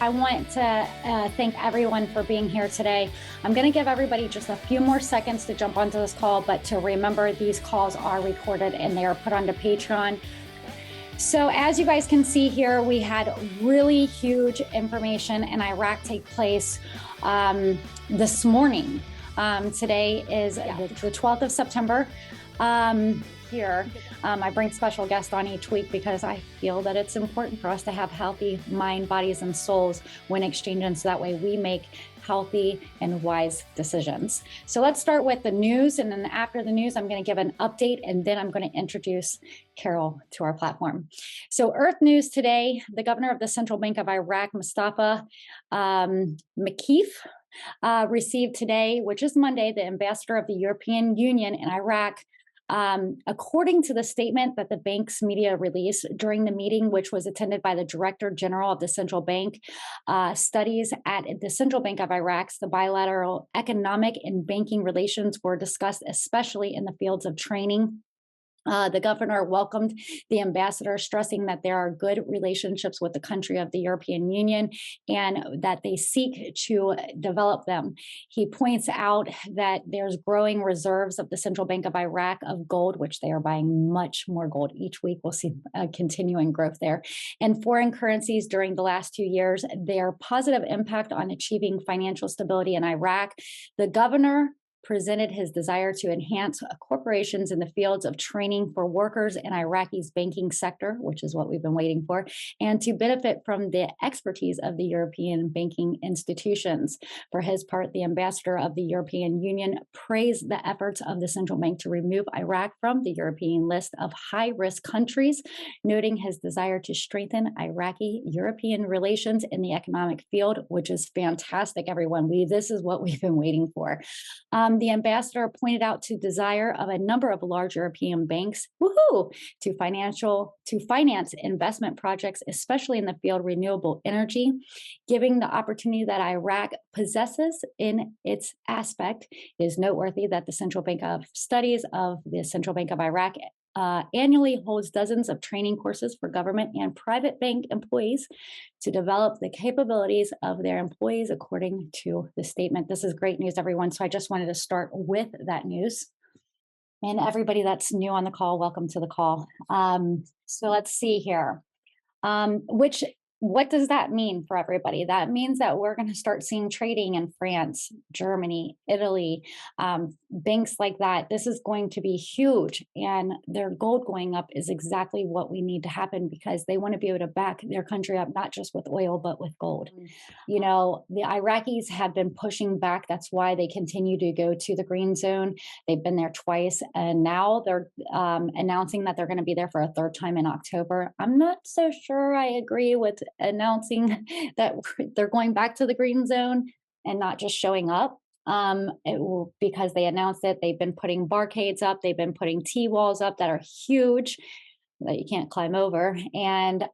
I want to thank everyone for being here today. I'm going to give everybody just a few more seconds to jump onto this call, but to remember these calls are recorded and they are put onto Patreon. So as you guys can see here, we had really huge information in Iraq take place this morning. Today is the 12th of September. Here, I bring special guests on each week because I feel that it's important for us to have healthy mind, bodies, and souls when exchanging, so that way we make healthy and wise decisions. So let's start with the news, and then after the news, I'm going to give an update, and then I'm going to introduce Carole to our platform. So Earth News today, the governor of the Central Bank of Iraq, Mustafa Makif, received today, which is Monday, the ambassador of the European Union in Iraq. According to the statement that the bank's media released during the meeting, which was attended by the Director General of the Central Bank, studies at the Central Bank of Iraq, the bilateral economic and banking relations were discussed, especially in the fields of training. The governor welcomed the ambassador, stressing that there are good relationships with the country of the European Union and that they seek to develop them. He points out that there's growing reserves of the Central Bank of Iraq of gold, which they are buying much more gold each week. We'll see continuing growth there. And foreign currencies during the last 2 years, their positive impact on achieving financial stability in Iraq. The governor presented his desire to enhance corporations in the fields of training for workers in Iraqi's banking sector, which is what we've been waiting for, and to benefit from the expertise of the European banking institutions. For his part, the ambassador of the European Union praised the efforts of the central bank to remove Iraq from the European list of high-risk countries, noting his desire to strengthen Iraqi-European relations in the economic field, which is fantastic, everyone. This is what we've been waiting for. The ambassador pointed out to desire of a number of large European banks, to finance investment projects, especially in the field of renewable energy, giving the opportunity that Iraq possesses in its aspect. It is noteworthy that the Central Bank of Studies of the Central Bank of Iraq annually holds dozens of training courses for government and private bank employees to develop the capabilities of their employees, according to the statement. This is great news, everyone. So I just wanted to start with that news. And everybody that's new on the call, welcome to the call. So let's see here. What does that mean for everybody? That means that we're going to start seeing trading in France, Germany, Italy, banks like that. This is going to be huge. And their gold going up is exactly what we need to happen, because they want to be able to back their country up, not just with oil, but with gold. You know, the Iraqis have been pushing back. That's why they continue to go to the green zone. They've been there twice, and now they're announcing that they're going to be there for a third time in October. I'm not so sure I agree with announcing that they're going back to the green zone and not just showing up. Because they announced it, they've been putting barricades up, they've been putting T-walls up that are huge that you can't climb over. And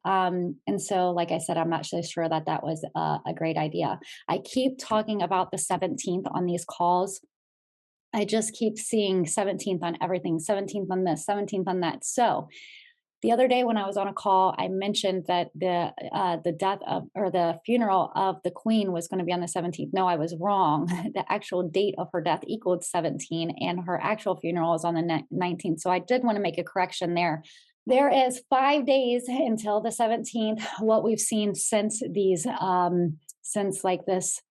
so, like I said, I'm not so sure that that was a great idea. I keep talking about the 17th on these calls. I just keep seeing 17th on everything, 17th on this, 17th on that. So the other day when I was on a call, I mentioned that the death of, or the funeral of the Queen was going to be on the 17th. No, I was wrong. The actual date of her death equaled 17, and her actual funeral is on the 19th. So I did want to make a correction there. There is 5 days until the 17th. What we've seen since these, since like this,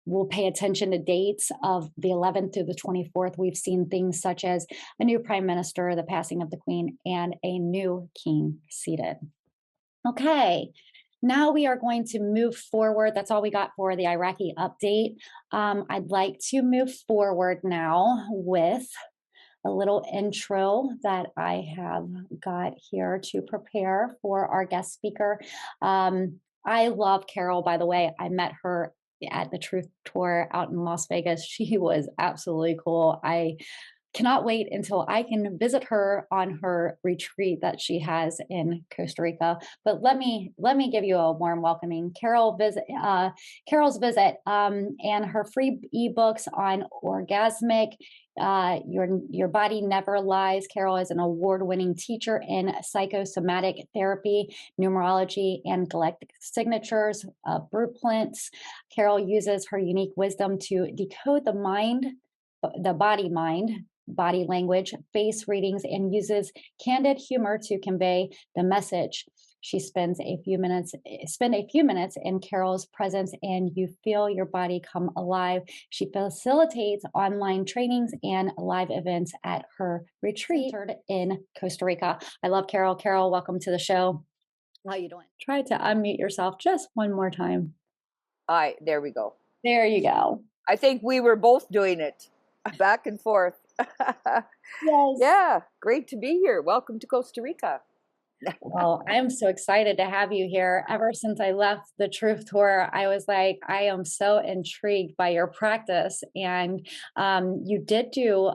we'll pay attention to dates of the 11th through the 24th. We've seen things such as a new prime minister, the passing of the Queen, and a new king seated. Okay, now we are going to move forward. That's all we got for the Iraqi update. I'd like to move forward now with a little intro that I have got here to prepare for our guest speaker. I love Carole, by the way. I met her at the Truth Tour out in Las Vegas. She was absolutely cool. I cannot wait until I can visit her on her retreat that she has in Costa Rica. But let me give you a warm welcoming. Carol's visit and her free ebooks on orgasmic. Your body never lies. Carole is an award-winning teacher in psychosomatic therapy, numerology, and galactic signatures, blueprints. Carole uses her unique wisdom to decode the body mind, body language, face readings, and uses candid humor to convey the message. She spend a few minutes in Carole's presence, and you feel your body come alive. She facilitates online trainings and live events at her retreat centered in Costa Rica. I love Carole. Carole, welcome to the show. How you doing? Try to unmute yourself just one more time. There we go. There you go. I think we were both doing it back and forth. Yes. Yeah, great to be here. Welcome to Costa Rica. Well, I'm so excited to have you here. Ever since I left the Truth Tour, I was like, I am so intrigued by your practice. And you did do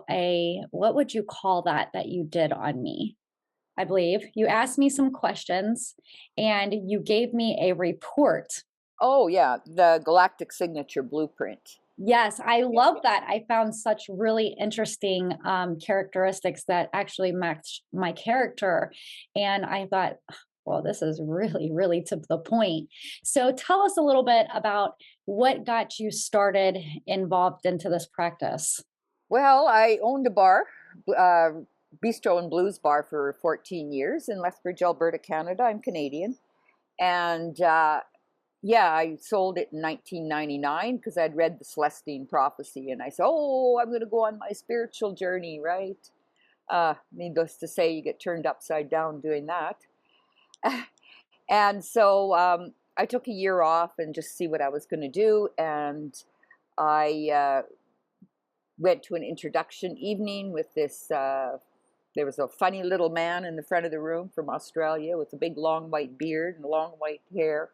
what would you call that you did on me? I believe you asked me some questions and you gave me a report. Oh, yeah, the Galactic Signature Blueprint. Yes, I love that. I found such really interesting characteristics that actually matched my character. And I thought, well, this is really, really to the point. So tell us a little bit about what got you started involved into this practice. Well, I owned a bar, Bistro and Blues Bar for 14 years in Lethbridge, Alberta, Canada. I'm Canadian. And yeah, I sold it in 1999 because I'd read the Celestine prophecy, and I said, oh, I'm going to go on my spiritual journey, right? Needless to say, you get turned upside down doing that. And so I took a year off and just see what I was going to do, and I went to an introduction evening with this, there was a funny little man in the front of the room from Australia with a big long white beard and long white hair.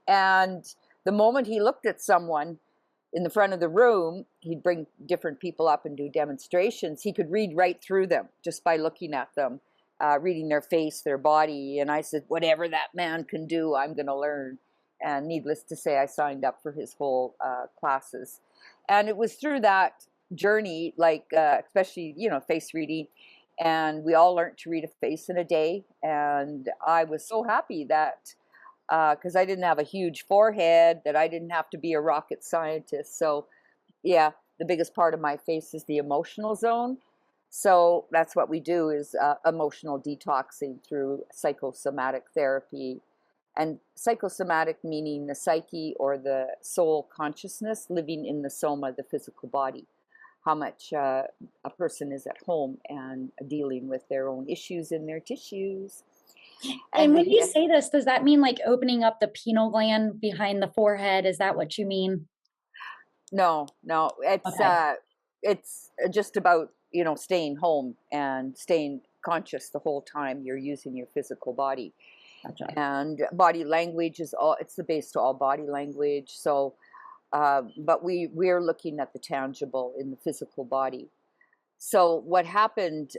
And the moment he looked at someone in the front of the room, he'd bring different people up and do demonstrations. He could read right through them just by looking at them, reading their face, their body. And I said, whatever that man can do, I'm going to learn. And needless to say, I signed up for his whole classes. And it was through that journey, like especially, face reading. And we all learned to read a face in a day. And I was so happy that because I didn't have a huge forehead, that I didn't have to be a rocket scientist. So yeah, the biggest part of my face is the emotional zone. So that's what we do, is emotional detoxing through psychosomatic therapy. And psychosomatic meaning the psyche or the soul consciousness living in the soma, the physical body. How much a person is at home and dealing with their own issues in their tissues. And when you say this, does that mean like opening up the pineal gland behind the forehead? Is that what you mean? No, it's Okay. it's just about, staying home and staying conscious the whole time you're using your physical body. Gotcha. And body language it's the base to all body language. So but we're looking at the tangible in the physical body. So what happened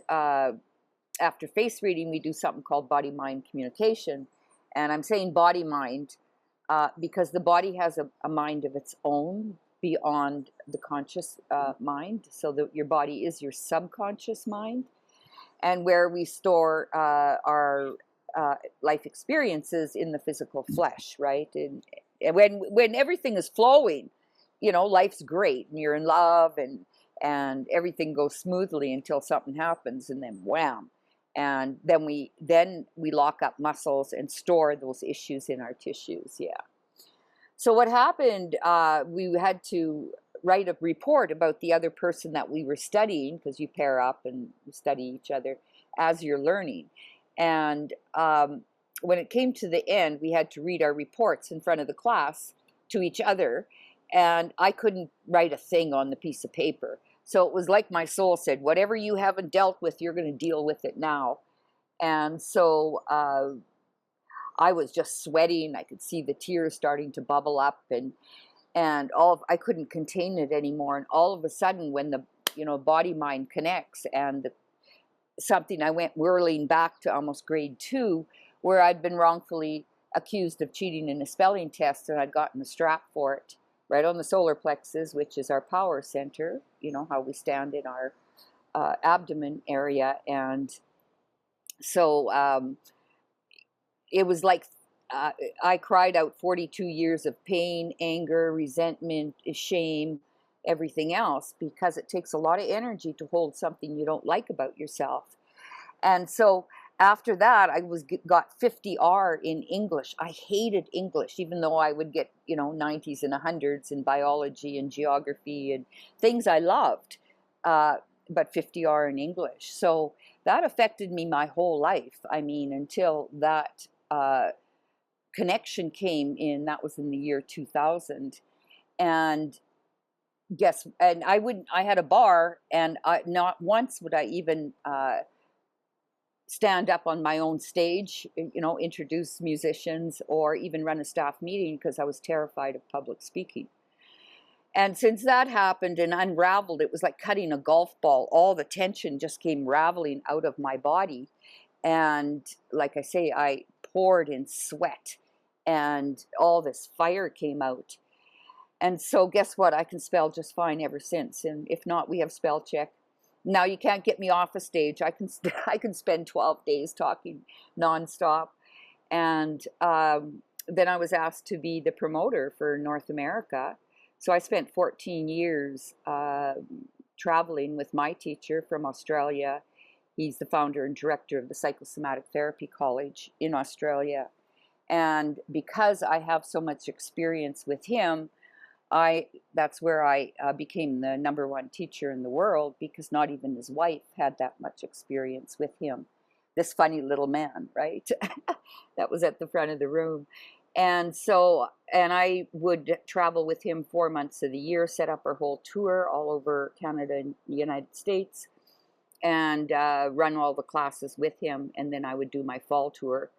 after face reading, we do something called body-mind communication. And I'm saying body-mind because the body has a mind of its own beyond the conscious mind. So that your body is your subconscious mind, and where we store our life experiences in the physical flesh, right? And when everything is flowing, life's great, and you're in love, and everything goes smoothly until something happens, and then wham. And then we lock up muscles and store those issues in our tissues. Yeah. So what happened? We had to write a report about the other person that we were studying, because you pair up and study each other as you're learning. And when it came to the end, we had to read our reports in front of the class to each other, and I couldn't write a thing on the piece of paper. So it was like my soul said, whatever you haven't dealt with, you're going to deal with it now. And so I was just sweating. I could see the tears starting to bubble up, and I couldn't contain it anymore. And all of a sudden, when you know, body mind connects. And something I went whirling back to almost grade 2, where I'd been wrongfully accused of cheating in a spelling test, and I'd gotten the strap for it right on the solar plexus, which is our power center, you know, how we stand in our abdomen area. And so it was like I cried out 42 years of pain, anger, resentment, shame, everything else, because it takes a lot of energy to hold something you don't like about yourself. And so after that, I got 50R in English. I hated English, even though I would get, you know, 90s and 100s in biology and geography and things I loved, but 50R in English. So that affected me my whole life. I mean, until that connection came in, that was in the year 2000. And I had a bar, and not once would I even stand up on my own stage, you know, introduce musicians or even run a staff meeting, because I was terrified of public speaking. And since that happened and unraveled, it was like cutting a golf ball. All the tension just came raveling out of my body. And like I say, I poured in sweat, and all this fire came out. And so guess what? I can spell just fine ever since. And if not, we have spell check. Now you can't get me off a stage. I can spend 12 days talking nonstop. And then I was asked to be the promoter for North America. So I spent 14 years traveling with my teacher from Australia. He's the founder and director of the Psychosomatic Therapy College in Australia. And because I have so much experience with him, that's where I became the #1 teacher in the world, because not even his wife had that much experience with him. This funny little man, right? That was at the front of the room. And so, and I would travel with him 4 months of the year, set up our whole tour all over Canada and the United States, and run all the classes with him. And then I would do my fall tour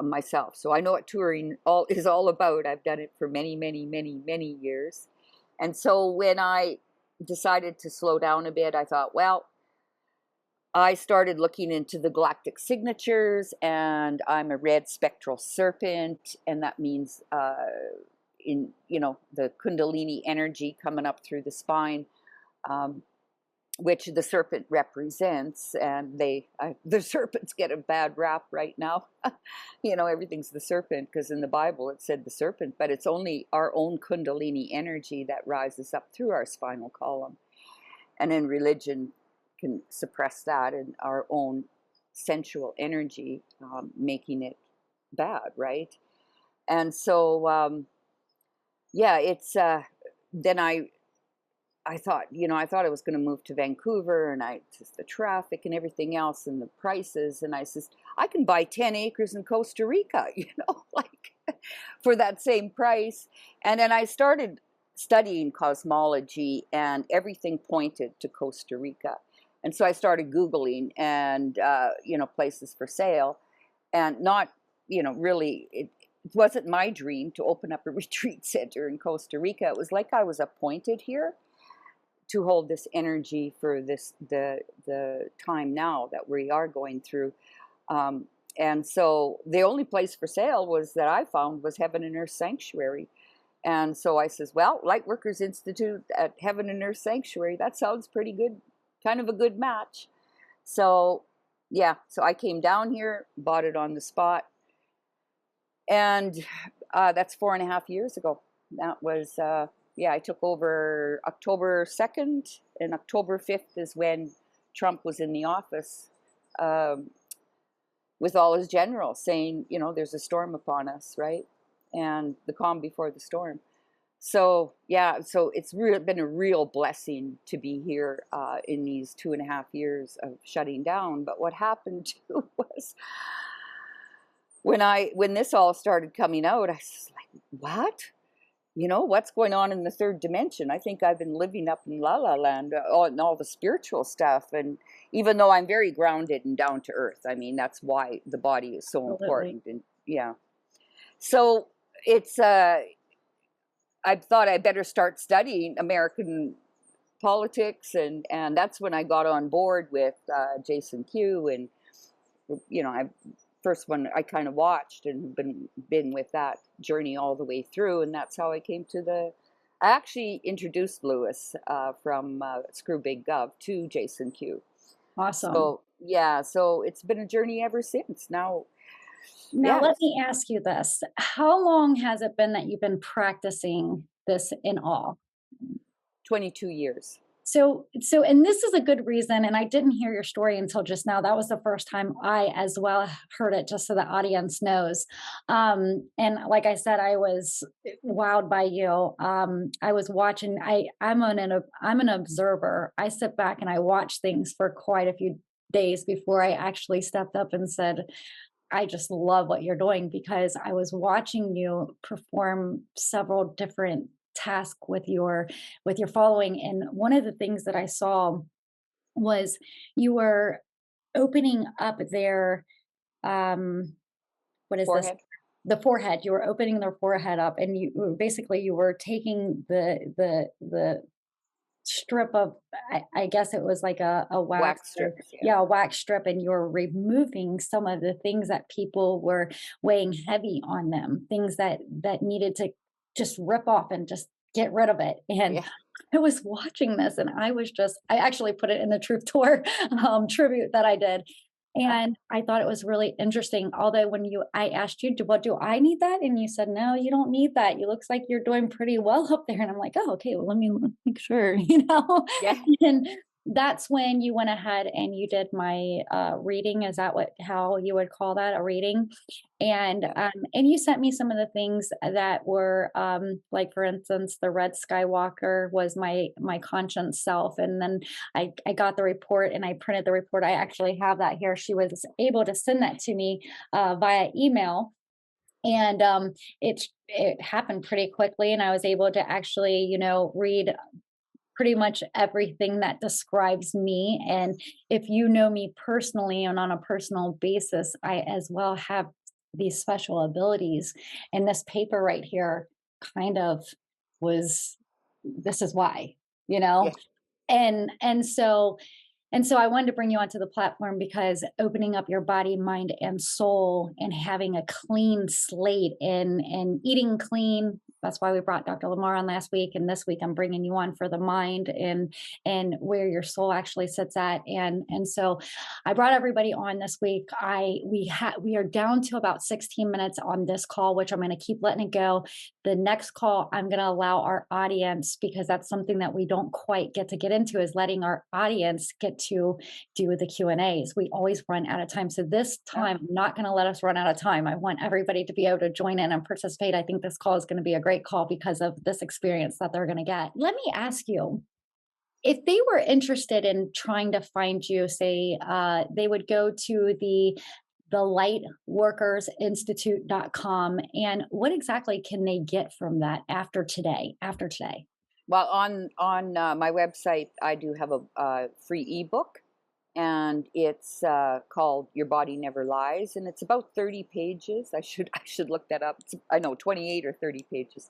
myself. So I know what touring is all about. I've done it for many, many, many, many years. And so when I decided to slow down a bit, I thought, well, I started looking into the galactic signatures, and I'm a red spectral serpent, and that means in, you know, the Kundalini energy coming up through the spine, which the serpent represents. And the serpents get a bad rap right now. You know, everything's the serpent, because in the Bible it said the serpent, but it's only our own Kundalini energy that rises up through our spinal column. And in religion can suppress that, and our own sensual energy, making it bad, right? And so, yeah, it's, then I thought, you know, I thought I was going to move to Vancouver, and just the traffic and everything else and the prices. And I says, I can buy 10 acres in Costa Rica, you know, like for that same price. And then I started studying cosmology, and everything pointed to Costa Rica. And so I started Googling and, you know, places for sale, and not, you know, really, it wasn't my dream to open up a retreat center in Costa Rica. It was like I was appointed here to hold this energy for the time now that we are going through. And so the only place for sale that I found was Heaven and Earth Sanctuary. And so I says, well, Lightworkers Institute at Heaven and Earth Sanctuary, that sounds pretty good, kind of a good match. So yeah, so I came down here, bought it on the spot. And that's 4.5 years ago. That was, yeah, I took over October 2nd, and October 5th is when Trump was in the office with all his generals saying, you know, there's a storm upon us, right? And the calm before the storm. So, yeah, so it's been a real blessing to be here in these 2.5 years of shutting down. But what happened too was when this all started coming out, I was like, what? You know, what's going on in the third dimension? I think I've been living up in La La Land, and all the spiritual stuff. And even though I'm very grounded and down to earth, I mean, that's why the body is so important. And yeah. So it's, I thought I better start studying American politics, and that's when I got on board with Jason Q, and I first one I kind of watched and been with that journey all the way through, and that's how I came to I actually introduced Lewis from Screw Big Gov to Jason Q. Awesome. So yeah, so it's been a journey ever since. Now, Let me ask you this. How long has it been that you've been practicing this in all? 22 years. So, and this is a good reason, and I didn't hear your story until just now. That was the first time I as well heard it, just so the audience knows. And like I said, I was wowed by you. I was watching, I'm an observer. I sit back and I watch things for quite a few days before I actually stepped up and said, I just love what you're doing, because I was watching you perform several different tasks with your following, and one of the things that I saw was you were opening up their what is Forehead. this, the forehead. You were opening their forehead up, and you were taking the strip of, I guess it was like a Wax strips, yeah, a wax strip, and you're removing some of the things that people were weighing heavy on them, things that needed to just rip off and just get rid of it. And Yeah. I was watching this, and I actually put it in the Truth Tour tribute that I did. And I thought it was really interesting. Although I asked you, what do I need that? And you said, no, you don't need that. You looks like you're doing pretty well up there. And I'm like, oh, okay, well, let me make sure, Yeah. And that's when you went ahead and you did my reading. Is that how you would call that, a reading? And you sent me some of the things that were like, for instance, the red Skywalker was my conscience self. And then I got the report and I printed the report. I actually have that here. She was able to send that to me via email. And it happened pretty quickly, and I was able to actually, read pretty much everything that describes me. And if you know me personally and on a personal basis, I as well have these special abilities. And this paper right here kind of this is why, you Yeah. know? And so I wanted to bring you onto the platform because opening up your body, mind, and soul, and having a clean slate, and eating clean. That's why we brought Dr. Lamar on last week, and this week I'm bringing you on for the mind and where your soul actually sits at. And so I brought everybody on this week. We are down to about 16 minutes on this call, which I'm going to keep letting it go. The next call, I'm going to allow our audience, because that's something that we don't quite get into, is letting our audience get to do the Q&As. We always run out of time. So this time, I'm not going to let us run out of time. I want everybody to be able to join in and participate. I think this call is going to be a great call because of this experience that they're going to get. Let me ask you, if they were interested in trying to find you, say they would go to the lightworkersinstitute.com, and what exactly can they get from that after today? Well, on my website, I do have a free ebook, and it's called "Your Body Never Lies," and it's about 30 pages. I should look that up. I know 28 or 30 pages,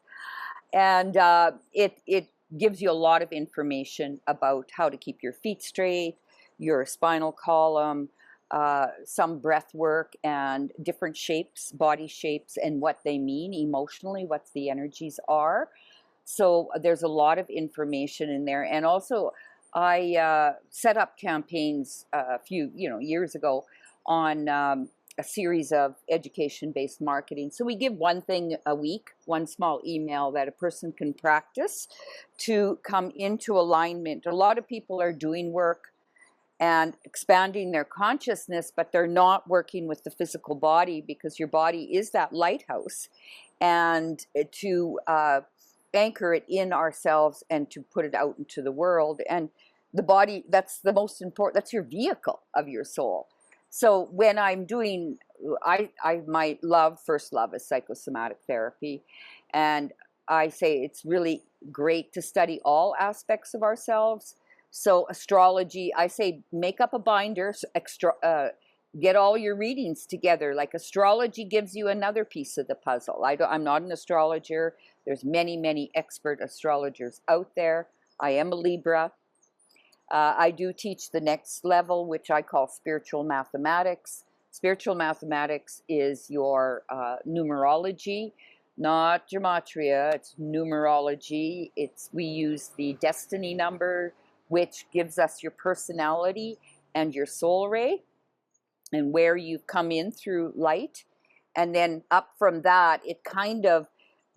and it gives you a lot of information about how to keep your feet straight, your spinal column, some breath work, and different shapes, body shapes, and what they mean emotionally, what the energies are. So there's a lot of information in there. And also I set up campaigns a few years ago on a series of education-based marketing. So we give one thing a week, one small email that a person can practice to come into alignment. A lot of people are doing work and expanding their consciousness, but they're not working with the physical body, because your body is that lighthouse. And to anchor it in ourselves and to put it out into the world. And the body, that's the most important, that's your vehicle of your soul. So when I'm doing, my first love is psychosomatic therapy. And I say it's really great to study all aspects of ourselves. So astrology, I say make up a binder, get all your readings together. Like astrology gives you another piece of the puzzle. I'm not an astrologer. There's many, many expert astrologers out there. I am a Libra. I do teach the next level, which I call spiritual mathematics. Spiritual mathematics is your numerology, not gematria. It's numerology. We use the destiny number, which gives us your personality and your soul ray, and where you've come in through light. And then up from that,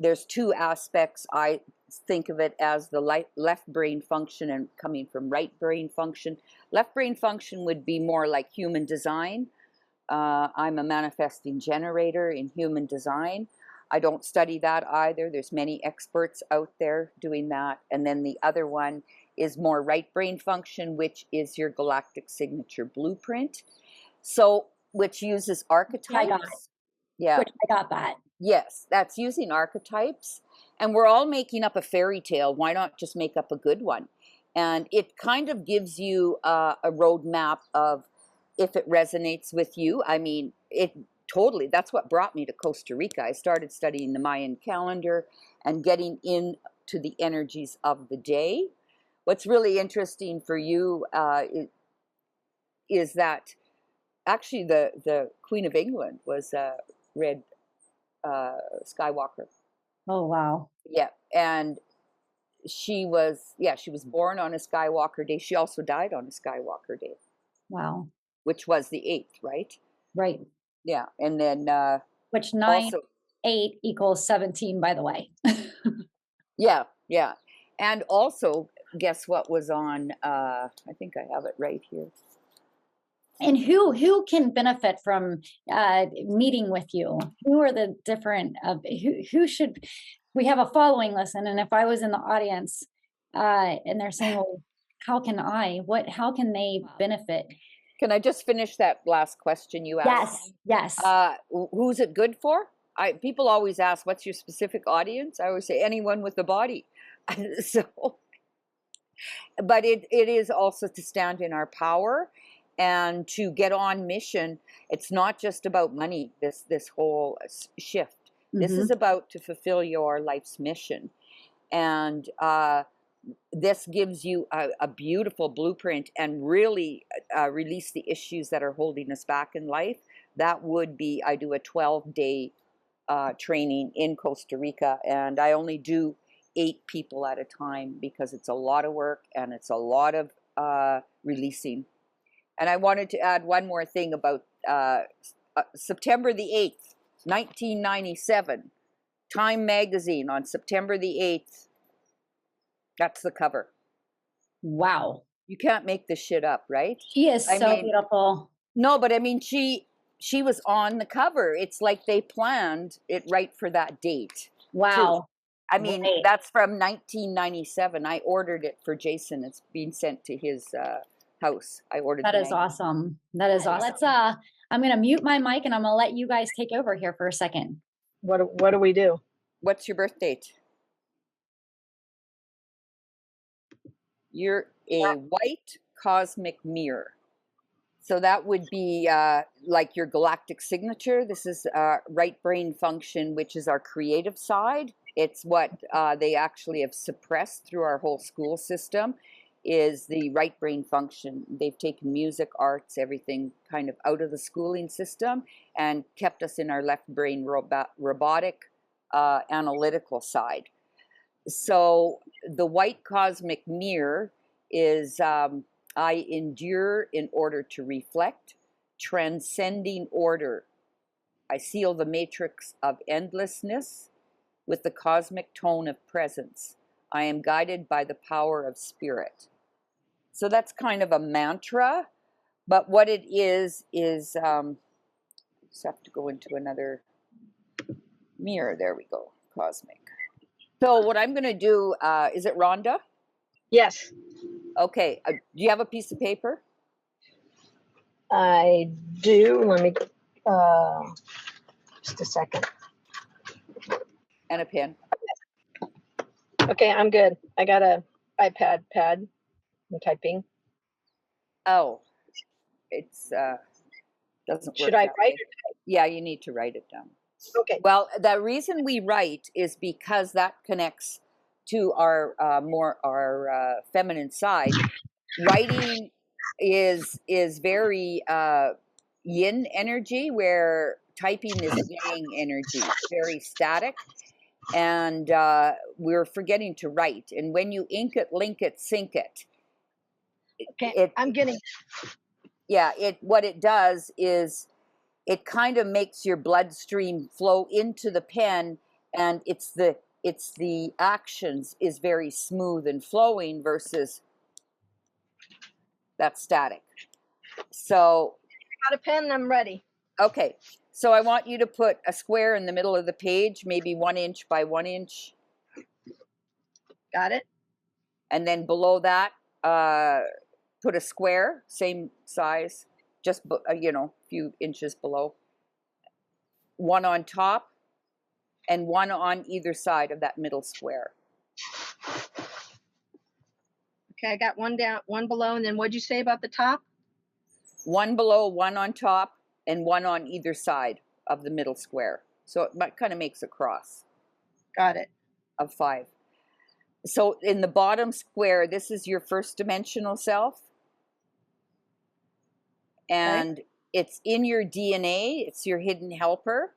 there's two aspects. I think of it as the left brain function and coming from right brain function. Left brain function would be more like human design. I'm a manifesting generator in human design. I don't study that either. There's many experts out there doing that. And then the other one is more right brain function, which is your galactic signature blueprint. So, which uses archetypes. I got it. Yeah. Which I got that. Yes, that's using archetypes. And we're all making up a fairy tale. Why not just make up a good one? And it kind of gives you a roadmap of if it resonates with you. I mean, it totally, that's what brought me to Costa Rica. I started studying the Mayan calendar and getting into the energies of the day. What's really interesting for you is that actually the Queen of England was Red Skywalker. Oh, wow. Yeah, and she was born on a Skywalker day. She also died on a Skywalker day. Wow. Which was the 8th, right? Right. Yeah, and then which 9, 8 equals 17, by the way. Yeah. And also, guess what was on, I think I have it right here. And who can benefit from meeting with you? Who are the different who should? We have a following listen, and if I was in the audience, and they're saying, "Well, how can they benefit?" Can I just finish that last question you asked? Yes. Who's it good for? People always ask, "What's your specific audience?" I always say, anyone with the body. But it is also to stand in our power and to get on mission. It's not just about money, this whole shift. Mm-hmm. This is about to fulfill your life's mission. And this gives you a beautiful blueprint and really release the issues that are holding us back in life. That would be, I do a 12-day training in Costa Rica, and I only do 8 people at a time because it's a lot of work and it's a lot of releasing. And I wanted to add one more thing about September the 8th, 1997, Time magazine on September the 8th. That's the cover. Wow. You can't make this shit up, right? She is so beautiful. No, but I mean, she was on the cover. It's like they planned it right for that date. Wow. Too. I mean, that's from 1997. I ordered it for Jason. It's being sent to his house. I ordered that. Is awesome. That is awesome. Let's I'm going to mute my mic and I'm going to let you guys take over here for a second. What do we do? What's your birth date? You're a white cosmic mirror. So that would be like your galactic signature. This is right brain function, which is our creative side. It's what they actually have suppressed through our whole school system, is the right brain function. They've taken music, arts, everything kind of out of the schooling system and kept us in our left brain robotic, analytical side. So the white cosmic mirror is I endure in order to reflect, transcending order. I seal the matrix of endlessness with the cosmic tone of presence. I am guided by the power of spirit. So that's kind of a mantra, but what it is just have to go into another mirror. There we go, cosmic. So what I'm going to do, is it Rhonda? Yes. Okay. Do you have a piece of paper? I do. Let me, just a second. And a pen. Okay, I'm good. I got a iPad pad. I'm typing. Oh, it's doesn't work. Should I write it? Yeah, you need to write it down. Okay. Well, the reason we write is because that connects to our more our feminine side, writing is very yin energy, where typing is yang energy, very static, and we're forgetting to write. And when you ink it, link it, sync it, Okay, I'm getting. yeah, what it does is it kind of makes your bloodstream flow into the pen, and it's the actions is very smooth and flowing versus that static. So Got a pen. I'm ready. okay, so I want you to put a square in the middle of the page, maybe 1 inch by 1 inch, Got it. and then below that put a square same size, just a few inches below, one on top and one on either side of that middle square. Okay, I got one down, one below, and then what'd you say about the top? One below, one on top, and one on either side of the middle square. So it kind of makes a cross. Got it. Of 5. So in the bottom square, this is your first dimensional self. And it's in your DNA, it's your hidden helper,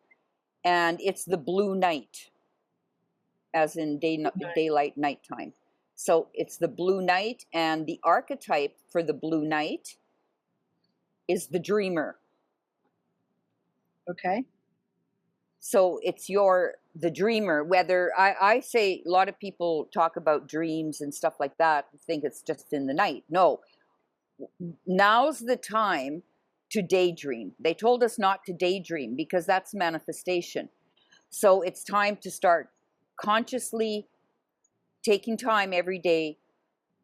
and it's the blue night, as in daylight, nighttime. So it's the blue night, and the archetype for the blue night is the dreamer. Okay. So it's the dreamer. Whether I say, a lot of people talk about dreams and stuff like that, think it's just in the night. No, now's the time to daydream. They told us not to daydream because that's manifestation. So it's time to start consciously taking time every day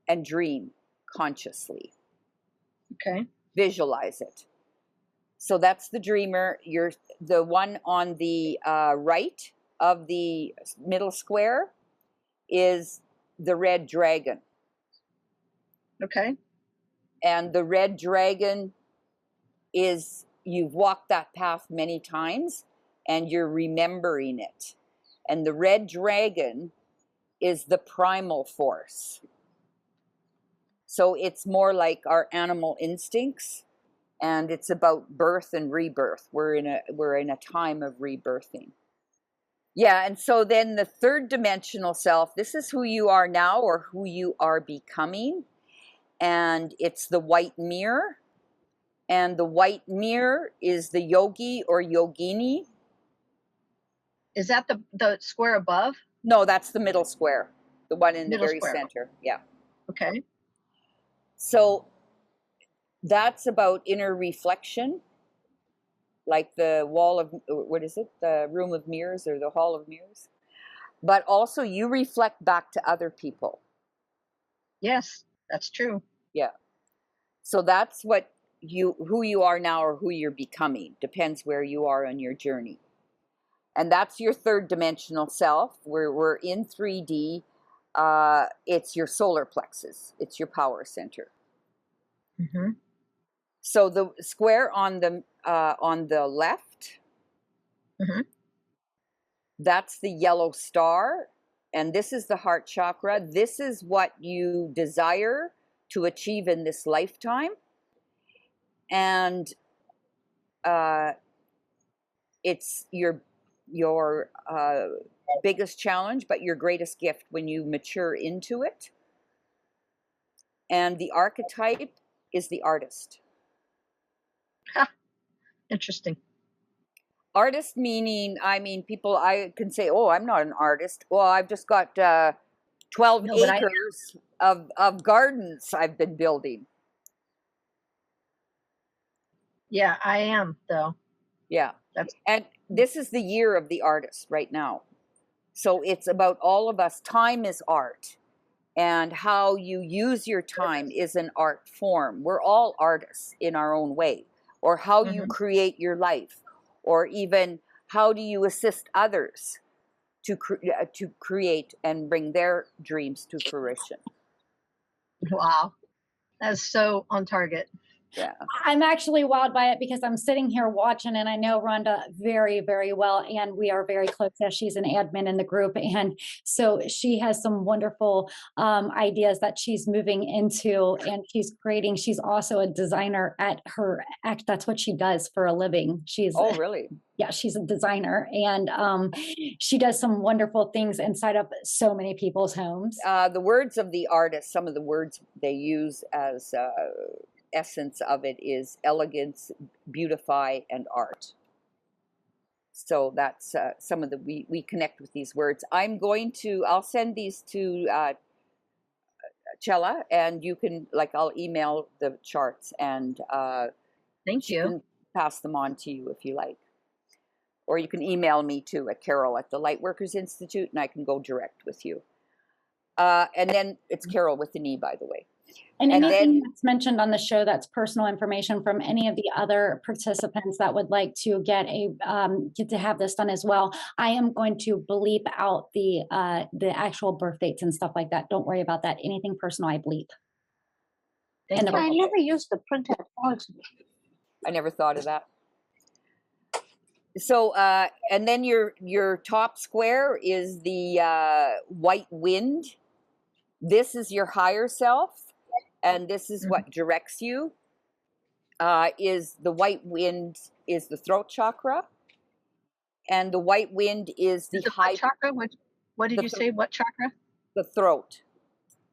and dream consciously. Okay. Visualize it. So that's the dreamer. You're the one on the right of the middle square is the red dragon. Okay. And the red dragon is, you've walked that path many times and you're remembering it. And the red dragon is the primal force. So it's more like our animal instincts, and it's about birth and rebirth. We're in a time of rebirthing. Yeah, and so then the third dimensional self, this is who you are now or who you are becoming. And it's the white mirror. And the white mirror is the yogi or yogini. Is that the square above? No, that's the middle square, the one in the very center. Yeah. Okay. So that's about inner reflection, like the wall of, what is it? The room of mirrors or the hall of mirrors. But also you reflect back to other people. Yes, that's true. Yeah. So that's what who you are now or who you're becoming. Depends where you are on your journey. And that's your third dimensional self. We're in 3D. It's your solar plexus. It's your power center. Mm-hmm. So the square on the left, mm-hmm. That's the yellow star, and this is the heart chakra. This is what you desire to achieve in this lifetime, and it's your biggest challenge, but your greatest gift when you mature into it. And the archetype is the artist. Ha, interesting. Artist meaning, people, I can say, oh, I'm not an artist. Well, I've just got 12 acres of gardens I've been building. Yeah, I am, though. Yeah. And this is the year of the artist right now. So it's about all of us. Time is art. And how you use your time is an art form. We're all artists in our own way. Or how you create your life. Or even how do you assist others to create and bring their dreams to fruition. Wow. That's so on target. Yeah. I'm actually wowed by it because I'm sitting here watching, and I know Rhonda very, very well, and we are very close as she's an admin in the group. And so she has some wonderful ideas that she's moving into, and she's creating. She's also a designer at her act. That's what she does for a living. Oh, really? Yeah, she's a designer, and she does some wonderful things inside of so many people's homes. The words of the artist, some of the words they use as essence of it is elegance, beautify, and art. So that's some of the, we connect with these words. I'll send these to Chella, and you can, like, I'll email the charts, and Thank you. can pass them on to you if you like. Or you can email me too at Carole at the Lightworkers Institute, and I can go direct with you. And then it's Carole with an E, by the way. And anything that's mentioned on the show that's personal information from any of the other participants that would like to get to have this done as well, I am going to bleep out the actual birth dates and stuff like that. Don't worry about that. Anything personal, I bleep. And I never used the printout policy. I never thought of that. So, and then your top square is the white wind. This is your higher self, and this is what directs you. Is the white wind is the throat chakra, and the white wind is the high chakra. What did you say? What chakra? The throat.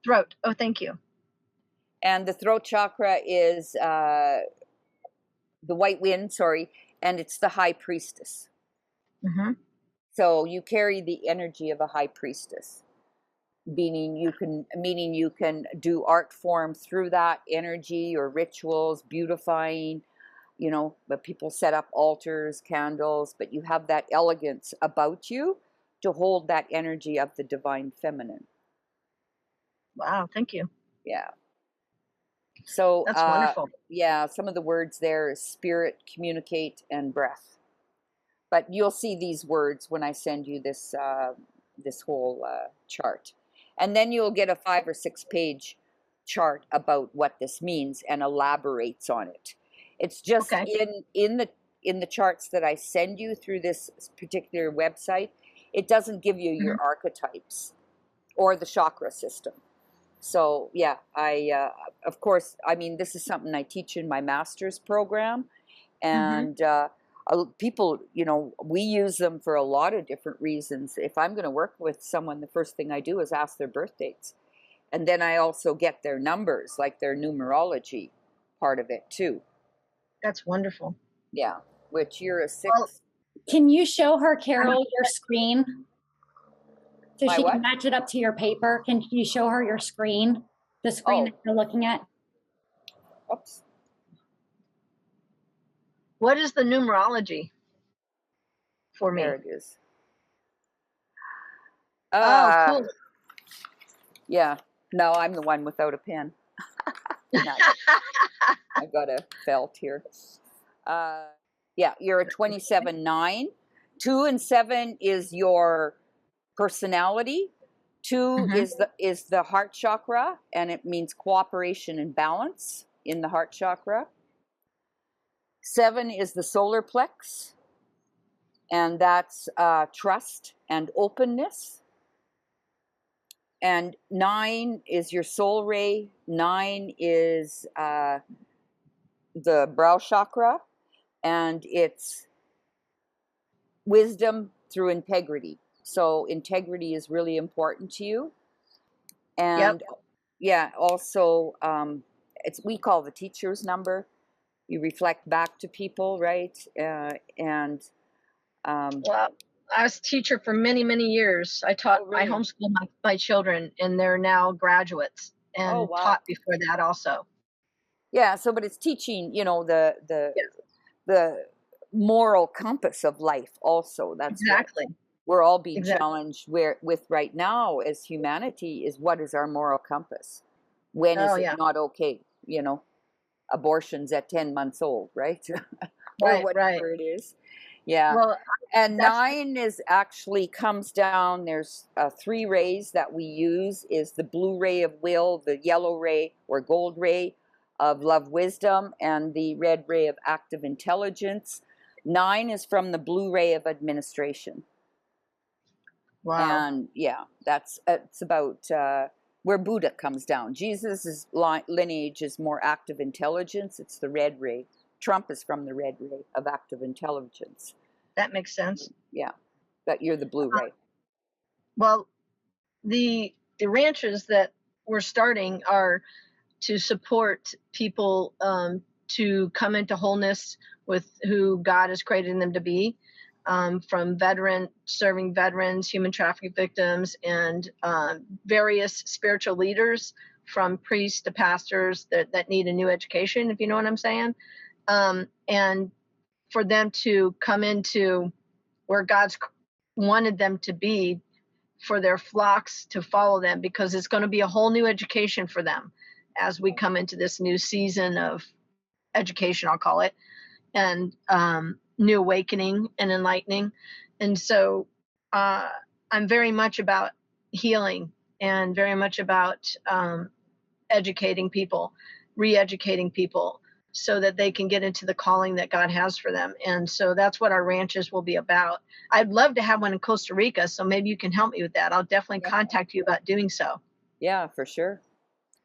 Throat. Oh, thank you. And the throat chakra is the white wind. Sorry. And it's the high priestess. Mm-hmm. So you carry the energy of a high priestess, meaning you can do art form through that energy, or rituals, beautifying, but people set up altars, candles, but you have that elegance about you to hold that energy of the divine feminine. Wow, thank you. Yeah. So that's wonderful. Yeah, some of the words there is spirit, communicate, and breath. But you'll see these words when I send you this this whole chart, and then you'll get a 5 or 6 page chart about what this means and elaborates on it. It's just in the charts that I send you through this particular website. It doesn't give you your archetypes or the chakra system. So yeah, of course, I mean, this is something I teach in my master's program, and people, we use them for a lot of different reasons. If I'm going to work with someone, the first thing I do is ask their birth dates, and then I also get their numbers, like their numerology part of it too. That's wonderful. Yeah, which you're a 6. Well, can you show her, Carole, your screen? So she can match it up to your paper. Can you show her your screen? The screen that you're looking at? Oops. What is the numerology for me? There it is. Oh, cool. Yeah. No, I'm the one without a pen. I've got a felt here. Yeah, you're a 27-9. 2 and 7 is your personality. 2 is the heart chakra, and it means cooperation and balance in the heart chakra. 7 is the solar plex, and that's trust and openness. And 9 is your soul ray. 9 is the brow chakra, and it's wisdom through integrity. So integrity is really important to you. And yeah, also we call the teacher's number. You reflect back to people, right? Well, I was a teacher for many, many years. I taught, I homeschooled my children, and they're now graduates, and taught before that also. Yeah, so but it's teaching, the moral compass of life also. That's exactly. We're all being challenged with right now as humanity is, what is our moral compass? When is it not okay? Abortions at 10 months old, right? Or whatever it is. Yeah. Well, and 9 is actually comes down. There's 3 rays that we use, is the blue ray of will, the yellow ray or gold ray of love wisdom and the red ray of active intelligence. 9 is from the blue ray of administration. Wow. And yeah, it's about where Buddha comes down. Jesus' lineage is more active intelligence. It's the red ray. Trump is from the red ray of active intelligence. That makes sense. Yeah, but you're the blue ray. Well, the ranches that we're starting are to support people to come into wholeness with who God has created them to be, from serving veterans, human trafficking victims, and various spiritual leaders, from priests to pastors that need a new education, if you know what I'm saying. And for them to come into where God's wanted them to be, for their flocks to follow them, because it's going to be a whole new education for them as we come into this new season of education, I'll call it, and new awakening and enlightening. And so I'm very much about healing and very much about educating people, re-educating people, so that they can get into the calling that God has for them. And so that's what our ranches will be about. I'd love to have one in Costa Rica, so maybe you can help me with that. I'll definitely contact you about doing so. Yeah, for sure.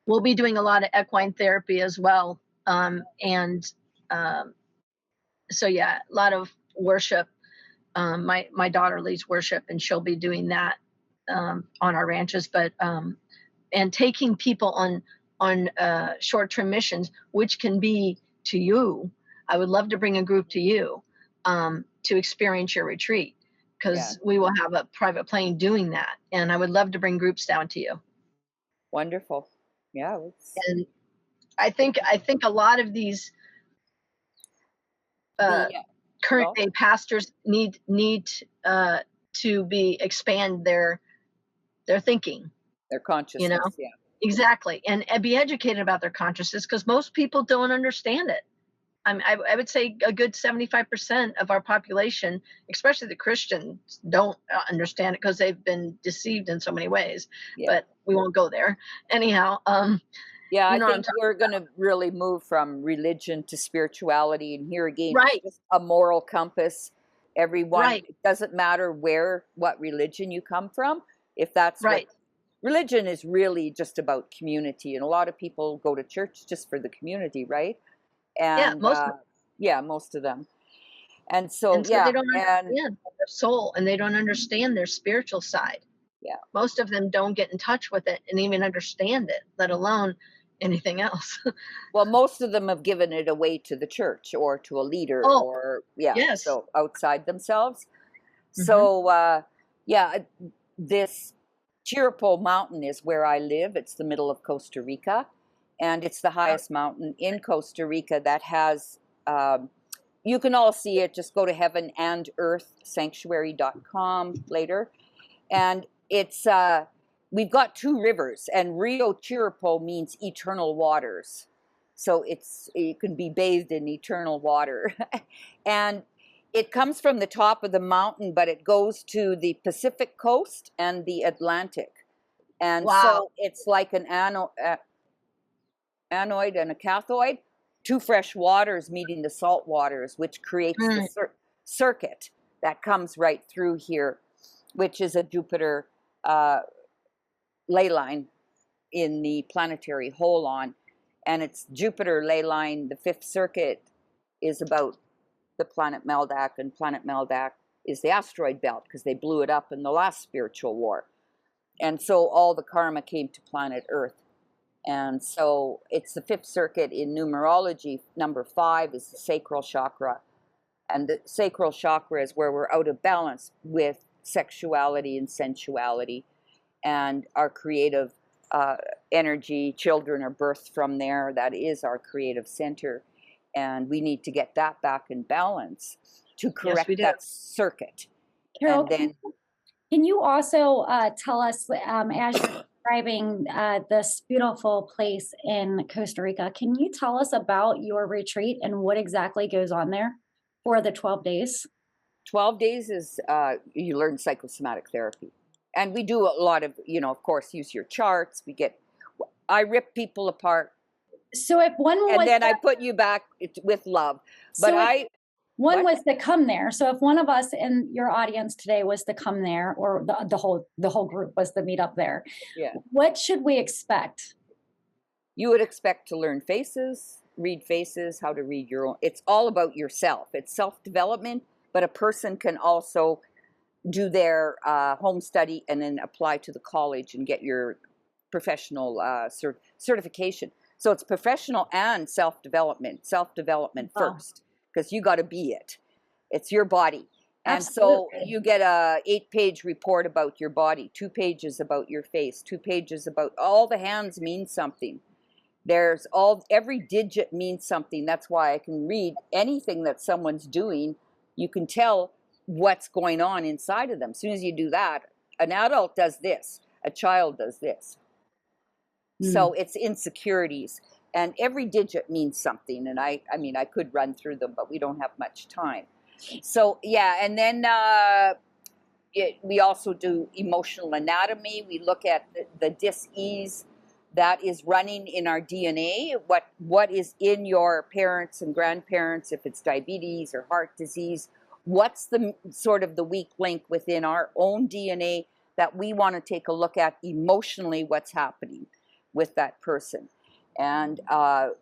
We'll be doing a lot of equine therapy as well. So yeah, a lot of worship. My daughter leads worship, and she'll be doing that on our ranches. But and taking people on short-term missions, which can be to you. I would love to bring a group to you to experience your retreat, because we will have a private plane doing that, and I would love to bring groups down to you. Wonderful. Yeah. And I think a lot of these current day pastors need to expand their thinking, their consciousness. Yeah. Exactly, and be educated about their consciousness, because most people don't understand it. I would say a good 75% of our population, especially the Christians, don't understand it because they've been deceived in so many ways. Yeah. But we won't go there. Anyhow, yeah, I think we're going to really move from religion to spirituality. And here again, it's just a moral compass. Everyone, it doesn't matter what religion you come from. If that's religion is really just about community. And a lot of people go to church just for the community, right? And most of them. And so they don't understand their soul, and they don't understand their spiritual side. Yeah. Most of them don't get in touch with it and even understand it, let alone anything else. Well, most of them have given it away to the church or to a leader so outside themselves. Mm-hmm. So, this Chirapó Mountain is where I live. It's the middle of Costa Rica, and it's the highest mountain in Costa Rica that has, you can all see it. Just go to heavenandearthsanctuary.com later. And it's, we've got 2 rivers, and Rio Chirapó means eternal waters. So you can be bathed in eternal water. And it comes from the top of the mountain, but it goes to the Pacific coast and the Atlantic. And so it's like an anoid and a cathode, 2 fresh waters meeting the salt waters, which creates the circuit that comes right through here, which is a Jupiter ley line in the planetary holon. And it's Jupiter ley line. The 5th circuit is about the planet Meldak, and planet Meldak is the asteroid belt because they blew it up in the last spiritual war. And so all the karma came to planet Earth. And so it's the 5th circuit in numerology. Number 5 is the sacral chakra. And the sacral chakra is where we're out of balance with sexuality and sensuality. And our creative energy, children are birthed from there. That is our creative center. And we need to get that back in balance to correct that circuit. Carole, and then, can you also tell us, as you're describing this beautiful place in Costa Rica, can you tell us about your retreat and what exactly goes on there for the 12 days? 12 days is you learn psychosomatic therapy. And we do a lot of, of course, use your charts. I rip people apart So if one was, and then I put you back with love. But one was to come there. So if one of us in your audience today was to come there, or the whole group was to meet up there, yeah, what should we expect? you would expect to learn faces, read faces, how to read your own. It's all about yourself. It's self-development, but a person can also do their home study and then apply to the college and get your professional certification. So it's professional and self-development first, because you got to be it. It's your body. And Absolutely. so you get a 8-page report about your body, 2 pages about your face, 2 pages about all the hands mean something. There's every digit means something. That's why I can read anything that someone's doing. You can tell what's going on inside of them. As soon as you do that, an adult does this, a child does this. So it's insecurities, and every digit means something. And I mean, I could run through them, but we don't have much time. So yeah, and then we also do emotional anatomy. We look at the dis-ease that is running in our DNA, what is in your parents and grandparents, if it's diabetes or heart disease, what's the sort of the weak link within our own DNA that we want to take a look at emotionally, what's happening with that person, and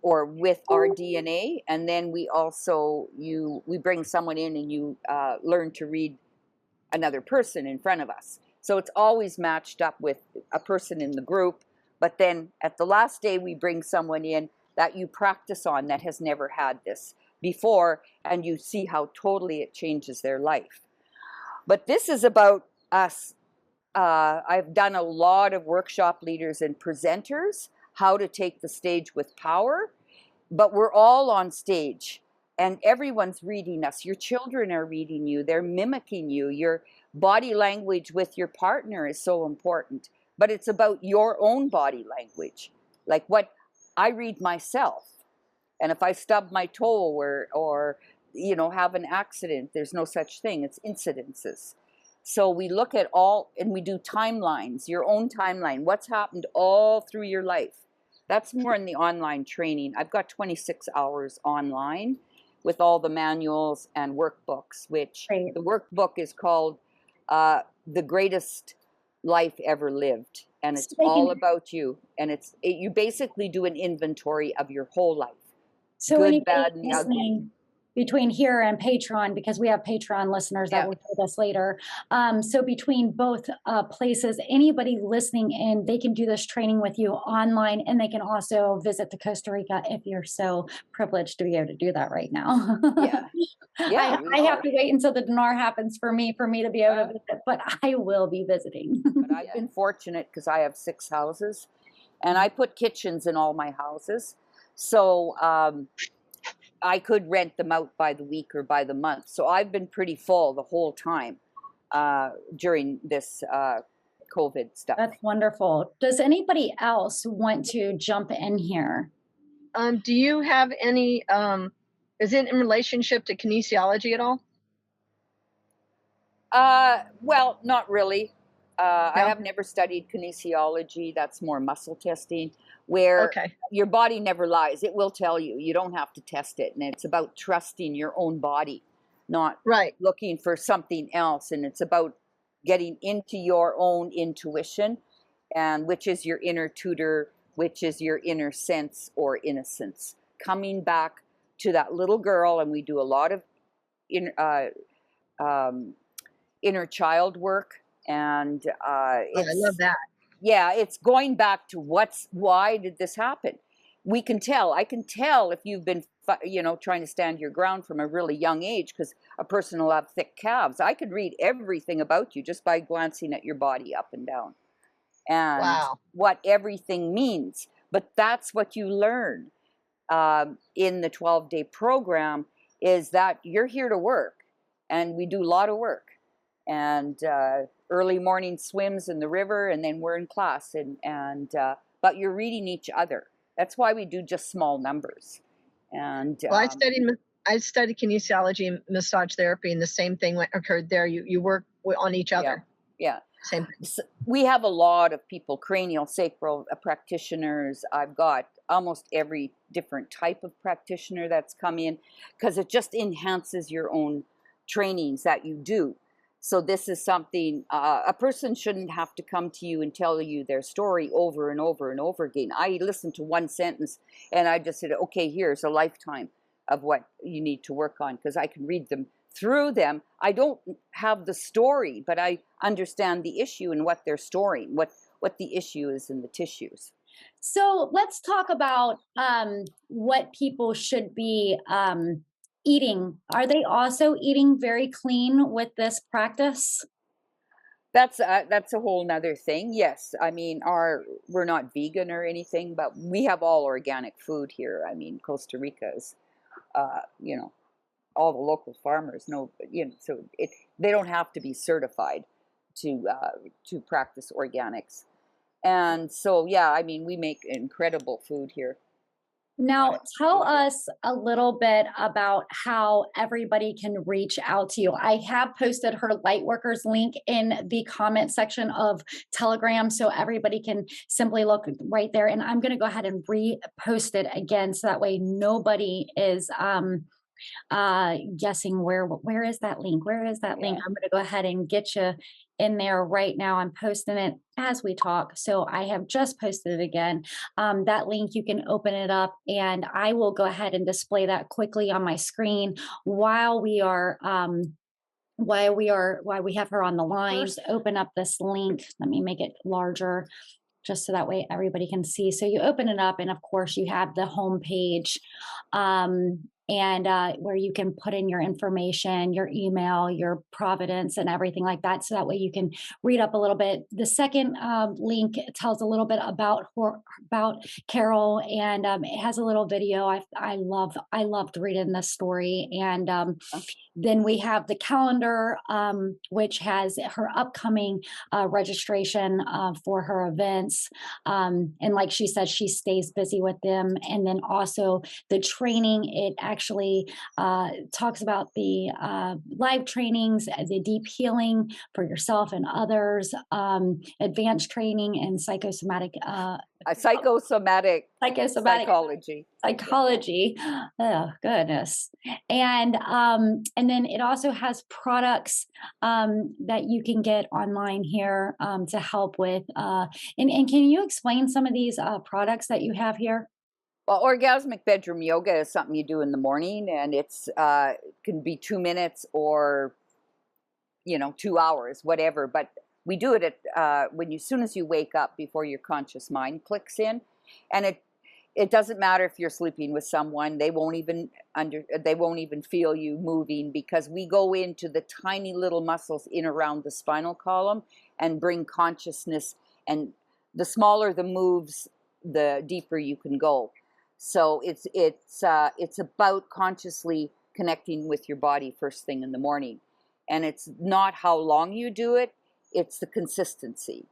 or with our DNA. And then we also we bring someone in, and you learn to read another person in front of us. So it's always matched up with a person in the group. But then at the last day, we bring someone in that you practice on that has never had this before, and you see how totally it changes their life. But this is about us. I've done a lot of workshop leaders and presenters, how to take the stage with power, but we're all on stage and everyone's reading us. Your children are reading you. They're mimicking you. Your body language with your partner is so important, but it's about your own body language. Like what I read myself. And if I stub my toe or have an accident, there's no such thing. It's incidences. So we look at all, and we do timelines, your own timeline, what's happened all through your life. That's more in the online training. I've got 26 hours online with all the manuals and workbooks, which the workbook is called The Greatest Life Ever Lived. And it's all about you. And you basically do an inventory of your whole life. So good, bad, and ugly. Between here and Patreon, because we have Patreon listeners that will hear this later. So between both places, anybody listening in, they can do this training with you online, and they can also visit to Costa Rica if you're so privileged to be able to do that right now. Yeah. I have to wait until the dinar happens for me to be able to visit, but I will be visiting. But I've been fortunate because I have 6 houses, and I put kitchens in all my houses. So I could rent them out by the week or by the month. So I've been pretty full the whole time during this COVID stuff. That's wonderful. Does anybody else want to jump in here? Do you have any, is it in relationship to kinesiology at all? Well, not really. No? I have never studied kinesiology. That's more muscle testing, where your body never lies. It will tell you. You don't have to test it. And it's about trusting your own body, not looking for something else. And it's about getting into your own intuition, and which is your inner tutor, which is your inner sense or innocence. Coming back to that little girl, and we do a lot of inner child work. And I love that. Yeah, it's going back to why did this happen? We can tell. I can tell if you've been, trying to stand your ground from a really young age, because a person will have thick calves. I could read everything about you just by glancing at your body up and down, and what everything means. But that's what you learn in the 12-day program, is that you're here to work, and we do a lot of work. And early morning swims in the river, and then we're in class, but you're reading each other. That's why we do just small numbers. And well, I studied kinesiology and massage therapy, and the same thing occurred there. You work on each other. Yeah. Same thing. We have a lot of people, cranial, sacral practitioners. I've got almost every different type of practitioner that's come in, because it just enhances your own trainings that you do. So this is something, a person shouldn't have to come to you and tell you their story over and over and over again. I listened to one sentence and I just said, okay, here's a lifetime of what you need to work on, because I can read them through them. I don't have the story, but I understand the issue and what they're storing, what the issue is in the tissues. So let's talk about what people should be eating. Are they also eating very clean with this practice? That's a whole nother thing. Yes, I mean, we're not vegan or anything, but we have all organic food here. I mean, Costa Rica is, you know, all the local farmers know, you know, so they don't have to be certified to practice organics. And so, yeah, I mean, we make incredible food here. Now, tell us a little bit about how everybody can reach out to you. I have posted her Lightworkers link in the comment section of Telegram, so everybody can simply look right there. And I'm going to go ahead and repost it again, so that way nobody is guessing where is that link? Where is that link? I'm going to go ahead and get you in there right now. I'm posting it as we talk. So I have just posted it again. That link, you can open it up, and I will go ahead and display that quickly on my screen while we are while we have her on the line. First, open up this link. Let me make it larger, just so that way everybody can see. So you open it up, and of course you have the home page, and where you can put in your information, your email, your providence, and everything like that. So that way you can read up a little bit. The second link tells a little bit about Carole, and it has a little video. I loved reading this story. And then we have the calendar, which has her upcoming registration for her events. And like she said, she stays busy with them. And then also the training, it actually talks about the live trainings, the deep healing for yourself and others, advanced training in psychosomatic psychology. Oh goodness. And then it also has products that you can get online here to help with. And can you explain some of these products that you have here? Well, orgasmic bedroom yoga is something you do in the morning, and it's can be 2 minutes or 2 hours, whatever. But we do it at as soon as you wake up, before your conscious mind clicks in, and it doesn't matter if you're sleeping with someone; they won't even feel you moving, because we go into the tiny little muscles in around the spinal column and bring consciousness. And the smaller the moves, the deeper you can go. So it's about consciously connecting with your body first thing in the morning, and it's not how long you do it; it's the consistency.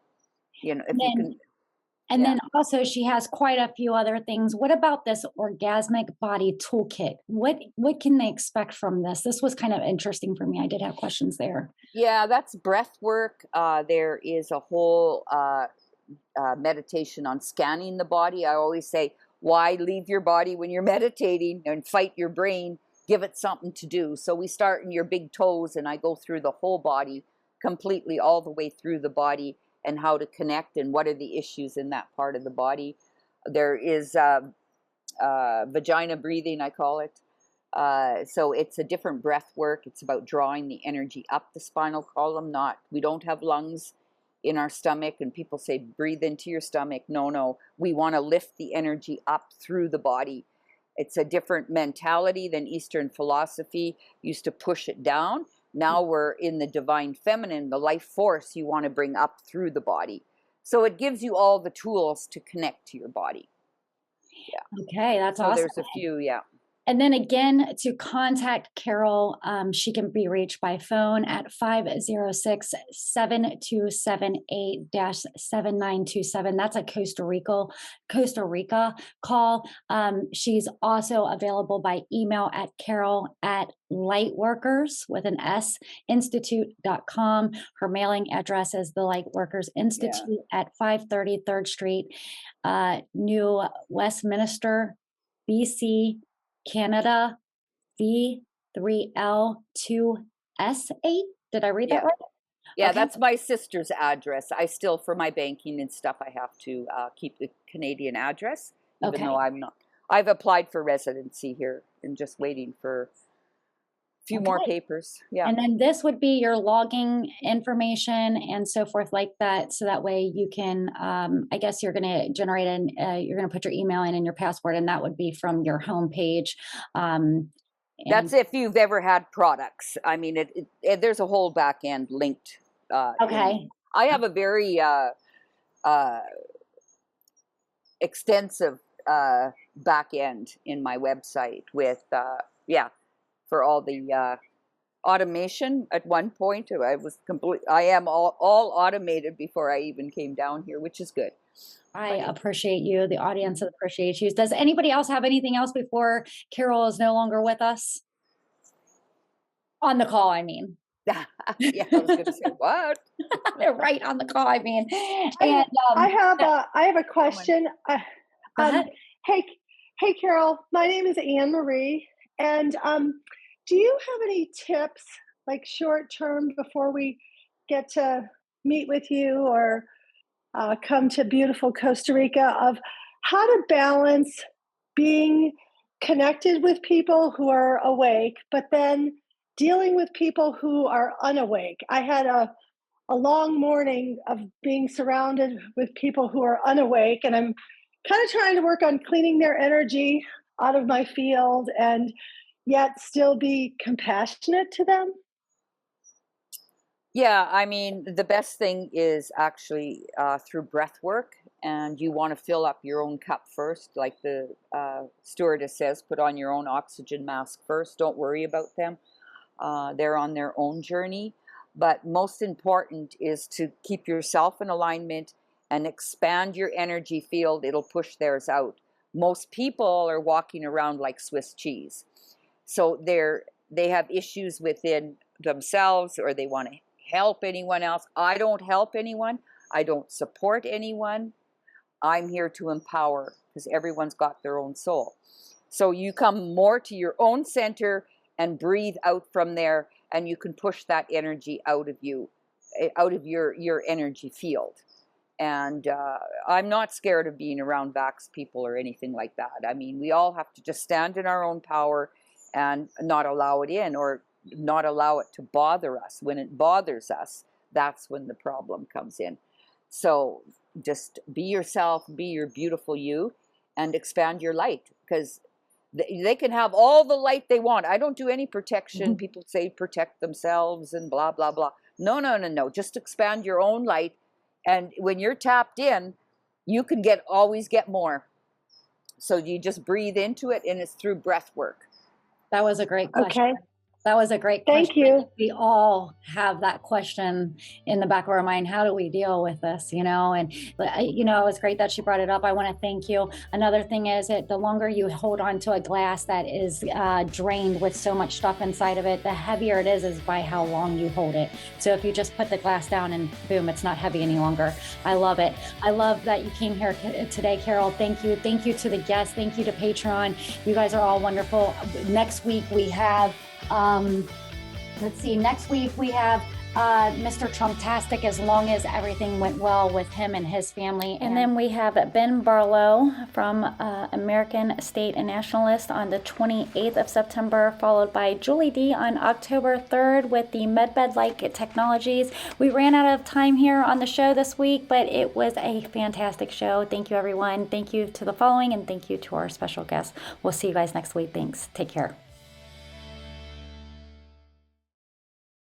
Then also she has quite a few other things. What about this orgasmic body toolkit? What can they expect from this? This was kind of interesting for me. I did have questions there. Yeah, that's breath work. There is a whole meditation on scanning the body. I always say, why leave your body when you're meditating and fight your brain? Give it something to do. So we start in your big toes, and I go through the whole body, completely all the way through the body, and how to connect and what are the issues in that part of the body. There is vagina breathing, I call it. So it's a different breath work. It's about drawing the energy up the spinal column. We don't have lungs in our stomach, and people say breathe into your stomach. No, we want to lift the energy up through the body. It's a different mentality than Eastern philosophy used to push it down. Now we're in the divine feminine, the life force you want to bring up through the body. So it gives you all the tools to connect to your body. Yeah. Okay, that's awesome. There's a few, yeah. And then again, to contact Carole, she can be reached by phone at 506-7278-7927. That's a Costa Rica call. She's also available by email at Carole@lightworkers with an S institute.com. Her mailing address is the Lightworkers Institute at 530 3rd Street, New Westminster, BC, Canada, V3L2S8. Did I read that right? Yeah, Okay. that's my sister's address. I still, for my banking and stuff, I have to keep the Canadian address, even though I'm not. I've applied for residency here and just waiting for a few more papers. Yeah. And then this would be your logging information and so forth like that. So that way you can, I guess you're going to generate you're going to put your email in and your password, and that would be from your home page. That's if you've ever had products. I mean, there's a whole back end linked. Okay. I have a very extensive back end in my website with, for all the automation. At one point, I am all automated before I even came down here, which is good. I appreciate you. The audience appreciates you. Does anybody else have anything else before Carole is no longer with us? On the call, I mean. Yeah, I was going to say, what? Right, on the call, I mean. And I have a question. Hey, Carole, my name is Anne Marie. And do you have any tips, like short term, before we get to meet with you or come to beautiful Costa Rica, of how to balance being connected with people who are awake, but then dealing with people who are unawake? I had a long morning of being surrounded with people who are unawake, and I'm kind of trying to work on cleaning their energy out of my field and yet still be compassionate to them. Yeah, I mean, the best thing is actually through breath work, and you want to fill up your own cup first. Like the stewardess says, put on your own oxygen mask first. Don't worry about them. They're on their own journey. But most important is to keep yourself in alignment and expand your energy field. It'll push theirs out. Most people are walking around like Swiss cheese. So they have issues within themselves, or they want to help anyone else. I don't help anyone. I don't support anyone. I'm here to empower, because everyone's got their own soul. So you come more to your own center and breathe out from there, and you can push that energy out of you, out of your energy field. And I'm not scared of being around vax people or anything like that. I mean, we all have to just stand in our own power and not allow it in, or not allow it to bother us. When it bothers us, that's when the problem comes in. So just be yourself, be your beautiful you, and expand your light, because they can have all the light they want. I don't do any protection. Mm-hmm. People say protect themselves and blah, blah, blah. No. Just expand your own light. And when you're tapped in, you can always get more. So you just breathe into it, and it's through breath work. That was a great question. Okay. That was a great question. Thank you. We all have that question in the back of our mind. How do we deal with this? And it's great that she brought it up. I want to thank you. Another thing is that the longer you hold on to a glass that is drained with so much stuff inside of it, the heavier it is by how long you hold it. So if you just put the glass down and boom, it's not heavy any longer. I love it. I love that you came here today, Carole. Thank you. Thank you to the guests. Thank you to Patreon. You guys are all wonderful. Next week we have next week we have Mr. Trumptastic, as long as everything went well with him and his family. And then we have Ben Barlow from American State and Nationalist on the 28th of September, followed by Julie D on October 3rd with the MedBed-like technologies. We ran out of time here on the show this week, but it was a fantastic show. Thank you, everyone. Thank you to the following, and thank you to our special guests. We'll see you guys next week. Thanks. Take care.